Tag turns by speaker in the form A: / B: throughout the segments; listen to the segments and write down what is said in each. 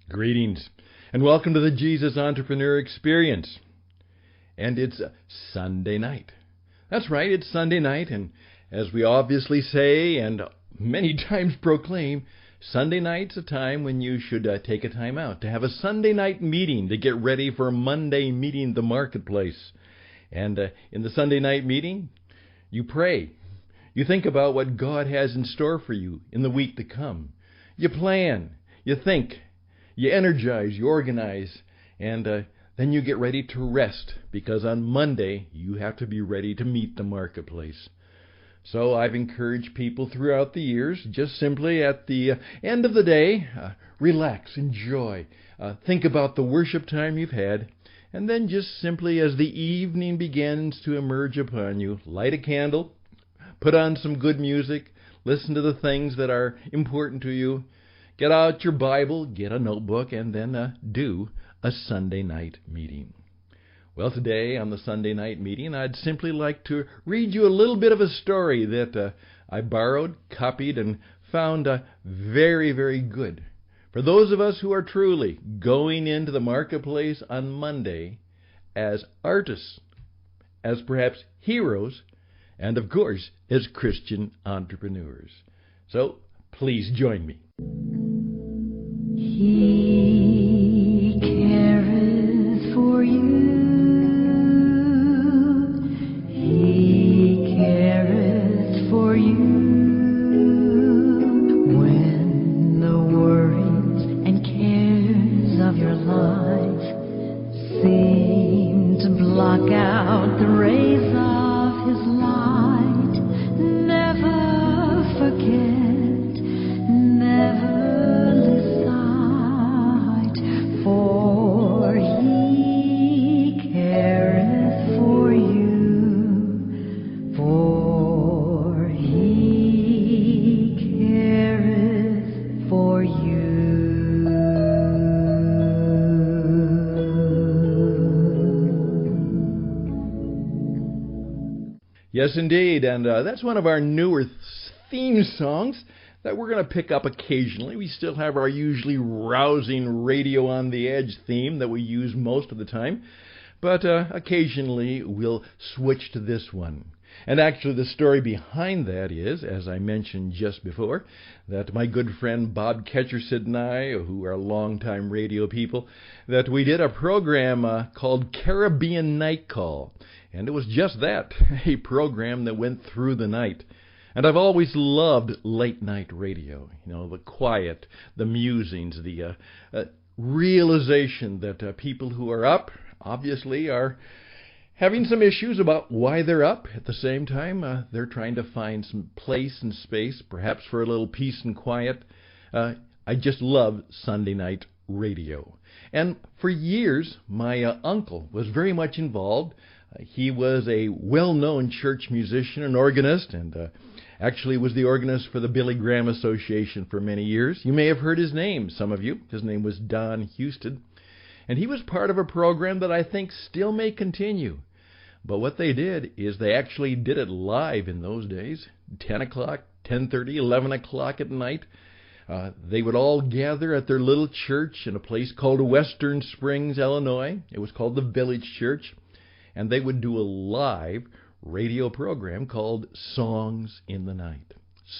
A: Greetings, and welcome to the Jesus Entrepreneur Experience. And it's Sunday night. That's right, it's Sunday night, and as we obviously say and many times proclaim, Sunday night's a time when you should take a time out to have a Sunday night meeting to get ready for Monday meeting the marketplace. And in the Sunday night meeting, you pray. You think about what God has in store for you in the week to come. You plan, you think, you energize, you organize, and then you get ready to rest, because on Monday you have to be ready to meet the marketplace. So I've encouraged people throughout the years, just simply at the end of the day, relax, enjoy, think about the worship time you've had, and then just simply as the evening begins to emerge upon you, light a candle, put on some good music, listen to the things that are important to you, get out your Bible, get a notebook, and then do a Sunday night meeting. Well, today on the Sunday night meeting, I'd simply like to read you a little bit of a story that I borrowed, copied, and found very, very good. For those of us who are truly going into the marketplace on Monday as artists, as perhaps heroes, and of course, as Christian entrepreneurs. So, please join me.
B: He careth for you. He careth for you. When the worries and cares of your life seem to block out the rays of His light, never forget, never lose sight, for He careth for you, for He careth for you.
A: Yes, indeed, and that's one of our newer theme songs that we're going to pick up occasionally. We still have our usually rousing radio on the edge theme that we use most of the time, but occasionally we'll switch to this one. And actually the story behind that is, as I mentioned just before, that my good friend Bob Ketchersid and I, who are longtime radio people, that we did a program called Caribbean Night Call. And it was just that, a program that went through the night. And I've always loved late night radio, the quiet, the musings, the realization that people who are up obviously are having some issues about why they're up. At the same time, they're trying to find some place and space, perhaps for a little peace and quiet. I just love Sunday night radio. And for years, my uncle was very much involved. He was a well-known church musician and organist, and actually was the organist for the Billy Graham Association for many years. You may have heard his name, some of you. His name was Don Houston. And he was part of a program that I think still may continue. But what they did is they actually did it live in those days, 10 o'clock, 10:30, 11 o'clock at night. They would all gather at their little church in a place called Western Springs, Illinois. It was called the Village Church. And they would do a live radio program called Songs in the Night.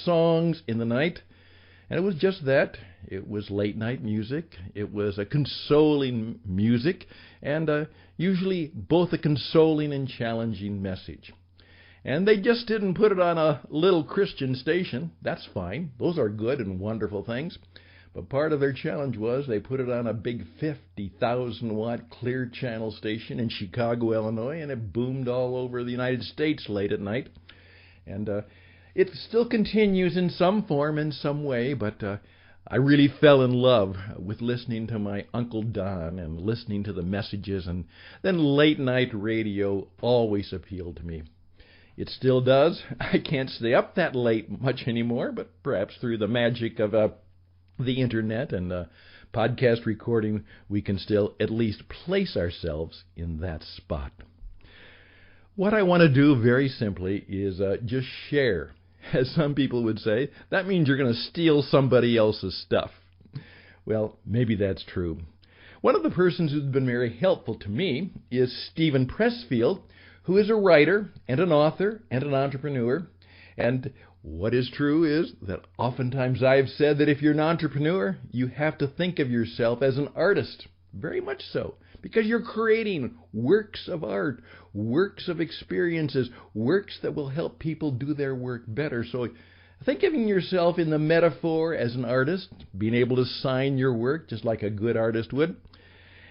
A: Songs in the Night. And it was just that. It was late night music. It was a consoling music, and usually both a consoling and challenging message. And they just didn't put it on a little Christian station. That's fine. Those are good and wonderful things. But part of their challenge was they put it on a big 50,000-watt clear channel station in Chicago, Illinois, and it boomed all over the United States late at night. And it still continues in some form, in some way, but I really fell in love with listening to my Uncle Don and listening to the messages, and then late night radio always appealed to me. It still does. I can't stay up that late much anymore, but perhaps through the magic of the internet and podcast recording, we can still at least place ourselves in that spot. What I want to do very simply is just share. As some people would say, that means you're going to steal somebody else's stuff. Well, maybe that's true. One of the persons who's been very helpful to me is Steven Pressfield, who is a writer and an author and an entrepreneur. And what is true is that oftentimes I've said that if you're an entrepreneur, you have to think of yourself as an artist. Very much so. Because you're creating works of art, works of experiences, works that will help people do their work better. So think of yourself in the metaphor as an artist, being able to sign your work just like a good artist would.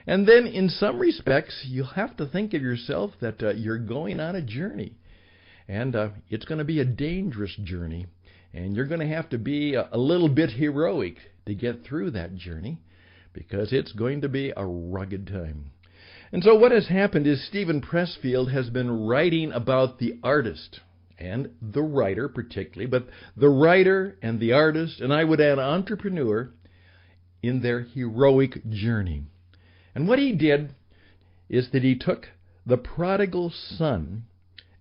A: And then in some respects, you'll have to think of yourself that you're going on a journey. And it's going to be a dangerous journey. And you're going to have to be a little bit heroic to get through that journey, because it's going to be a rugged time. And so what has happened is Steven Pressfield has been writing about the artist, and the writer particularly, but the writer and the artist, and I would add entrepreneur, in their heroic journey. And what he did is that he took the prodigal son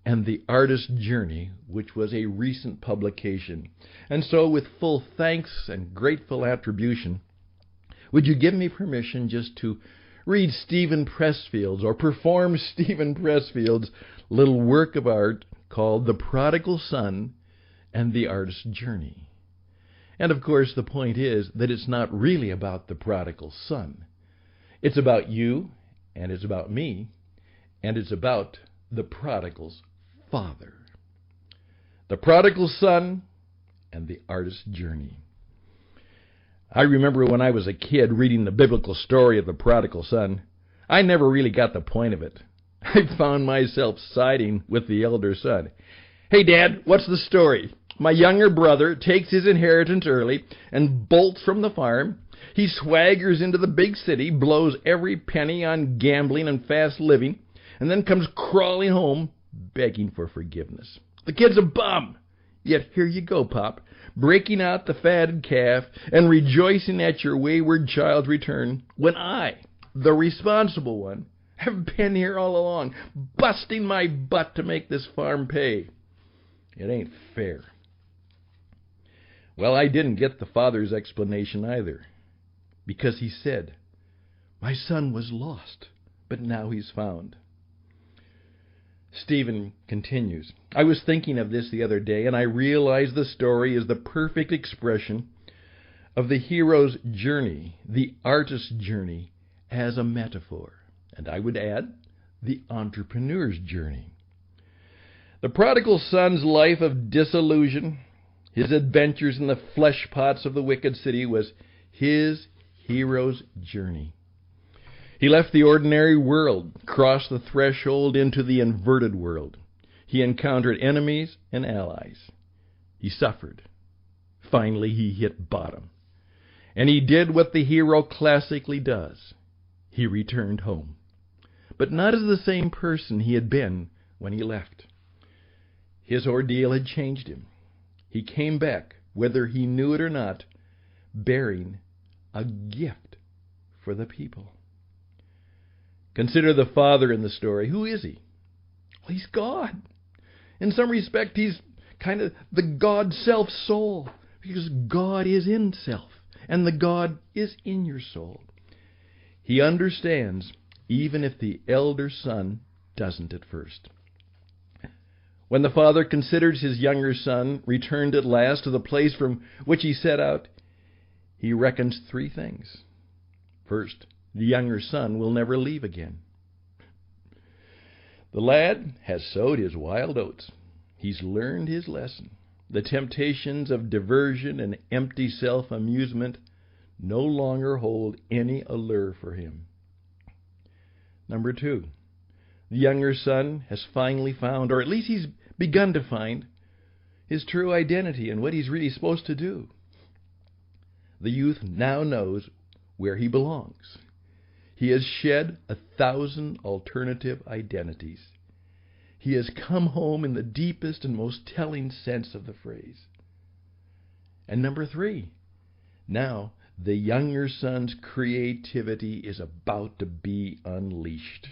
A: and the artist's journey, which was a recent publication. And so with full thanks and grateful attribution, would you give me permission just to read Steven Pressfield's, or perform Steven Pressfield's little work of art called The Prodigal Son and the Artist's Journey? And of course, the point is that it's not really about the prodigal son. It's about you, and it's about me, and it's about the prodigal's father. The prodigal son and the artist's journey. I remember when I was a kid reading the biblical story of the prodigal son, I never really got the point of it. I found myself siding with the elder son. Hey, Dad, what's the story? My younger brother takes his inheritance early and bolts from the farm. He swaggers into the big city, blows every penny on gambling and fast living, and then comes crawling home begging for forgiveness. The kid's a bum. Yet here you go, Pop, breaking out the fatted calf and rejoicing at your wayward child's return, when I, the responsible one, have been here all along, busting my butt to make this farm pay. It ain't fair. Well, I didn't get the father's explanation either, because he said, my son was lost, but now he's found. Stephen continues, I was thinking of this the other day, and I realized the story is the perfect expression of the hero's journey, the artist's journey, as a metaphor. And I would add, the entrepreneur's journey. The prodigal son's life of disillusion, his adventures in the flesh pots of the wicked city, was his hero's journey. He left the ordinary world, crossed the threshold into the inverted world. He encountered enemies and allies. He suffered. Finally, he hit bottom. And he did what the hero classically does. He returned home. But not as the same person he had been when he left. His ordeal had changed him. He came back, whether he knew it or not, bearing a gift for the people. Consider the father in the story. Who is he? Well, he's God. In some respect, he's kind of the God self-soul, because God is in self, and the God is in your soul. He understands, even if the elder son doesn't at first. When the father considers his younger son returned at last to the place from which he set out, he reckons three things. First, the younger son will never leave again. The lad has sowed his wild oats. He's learned his lesson. The temptations of diversion and empty self-amusement no longer hold any allure for him. Number two, the younger son has finally found, or at least he's begun to find, his true identity and what he's really supposed to do. The youth now knows where he belongs. He has shed 1,000 alternative identities. He has come home in the deepest and most telling sense of the phrase. And number three, now the younger son's creativity is about to be unleashed.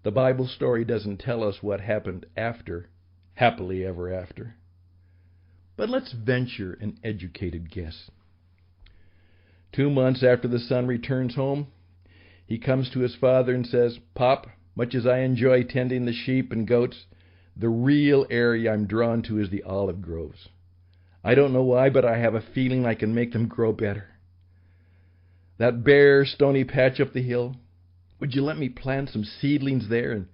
A: The Bible story doesn't tell us what happened after happily ever after. But let's venture an educated guess. 2 months after the son returns home, he comes to his father and says, "Pop, much as I enjoy tending the sheep and goats, the real area I'm drawn to is the olive groves. I don't know why, but I have a feeling I can make them grow better. That bare, stony patch up the hill, would you let me plant some seedlings there and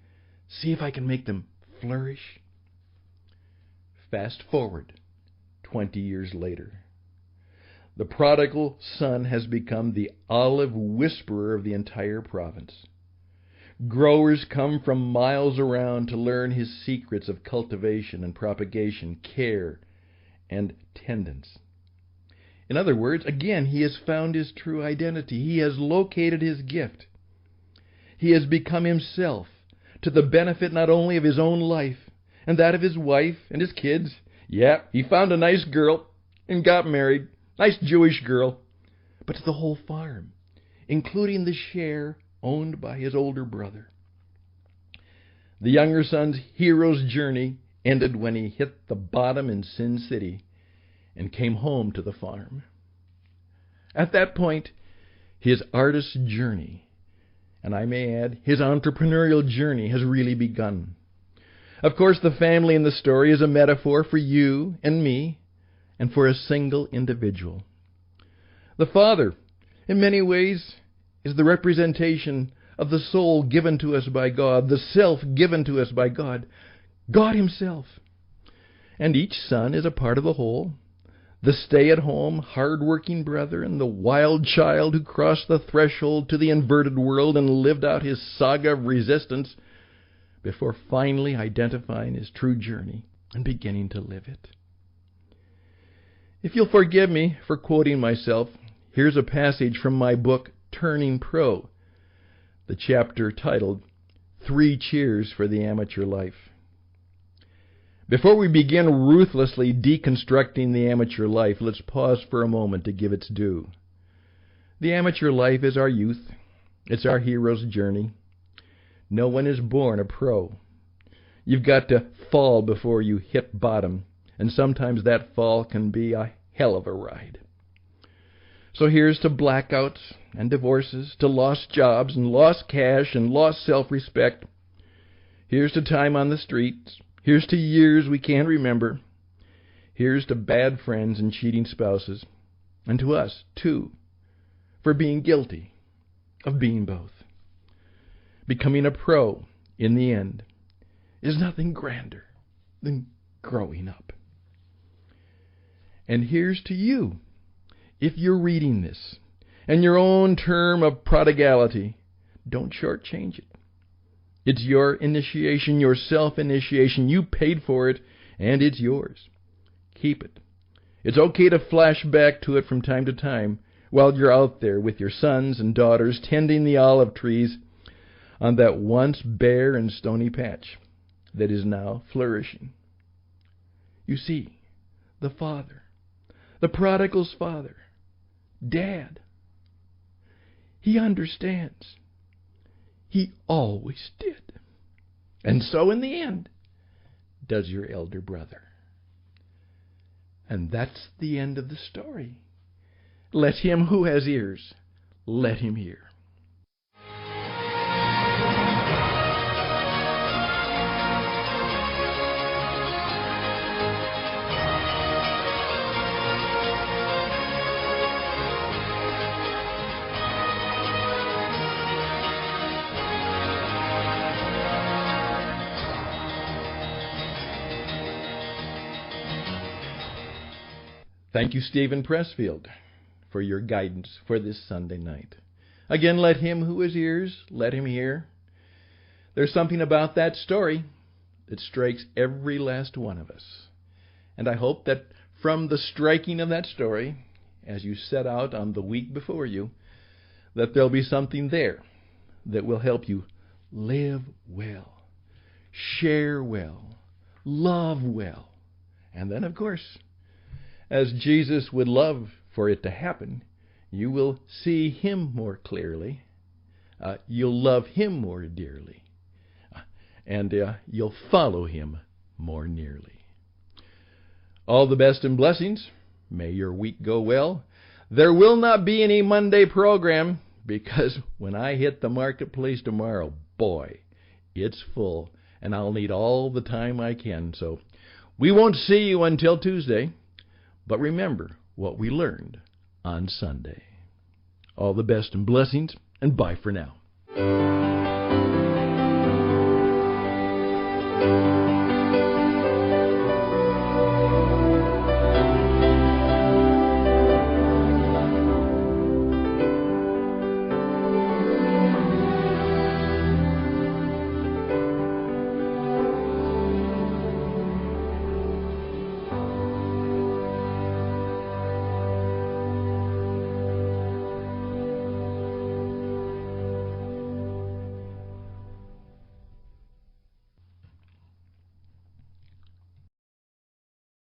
A: see if I can make them flourish?" Fast forward 20 years later. The prodigal son has become the olive whisperer of the entire province. Growers come from miles around to learn his secrets of cultivation and propagation, care and tendance. In other words, again, he has found his true identity. He has located his gift. He has become himself, to the benefit not only of his own life and that of his wife and his kids. Yeah, he found a nice girl and got married. Nice Jewish girl. But to the whole farm, including the share owned by his older brother. The younger son's hero's journey ended when he hit the bottom in Sin City and came home to the farm. At that point, his artist's journey, and I may add, his entrepreneurial journey, has really begun. Of course, the family in the story is a metaphor for you and me, and for a single individual. The father, in many ways, is the representation of the soul given to us by God, the self given to us by God, God himself. And each son is a part of the whole, the stay-at-home, hard-working brother, and the wild child who crossed the threshold to the inverted world and lived out his saga of resistance before finally identifying his true journey and beginning to live it. If you'll forgive me for quoting myself, here's a passage from my book, Turning Pro, the chapter titled, 3 Cheers for the Amateur Life. Before we begin ruthlessly deconstructing the amateur life, let's pause for a moment to give its due. The amateur life is our youth. It's our hero's journey. No one is born a pro. You've got to fall before you hit bottom, and sometimes that fall can be a hell of a ride. So here's to blackouts and divorces, to lost jobs and lost cash and lost self-respect. Here's to time on the streets. Here's to years we can't remember. Here's to bad friends and cheating spouses. And to us, too, for being guilty of being both. Becoming a pro, in the end, is nothing grander than growing up. And here's to you, if you're reading this, and your own term of prodigality, don't shortchange it. It's your initiation, your self-initiation. You paid for it, and it's yours. Keep it. It's okay to flash back to it from time to time while you're out there with your sons and daughters tending the olive trees on that once bare and stony patch that is now flourishing. You see, the father, the prodigal's father, Dad, he understands. He always did. And so in the end, does your elder brother. And that's the end of the story. Let him who has ears, let him hear. Thank you, Steven Pressfield, for your guidance for this Sunday night. Again, let him who has ears, let him hear. There's something about that story that strikes every last one of us. And I hope that from the striking of that story, as you set out on the week before you, that there'll be something there that will help you live well, share well, love well, and then, of course, as Jesus would love for it to happen, you will see him more clearly. You'll love him more dearly. And you'll follow him more nearly. All the best and blessings. May your week go well. There will not be any Monday program because when I hit the marketplace tomorrow, boy, it's full, and I'll need all the time I can. So we won't see you until Tuesday, but remember what we learned on Sunday. All the best and blessings, and bye for now.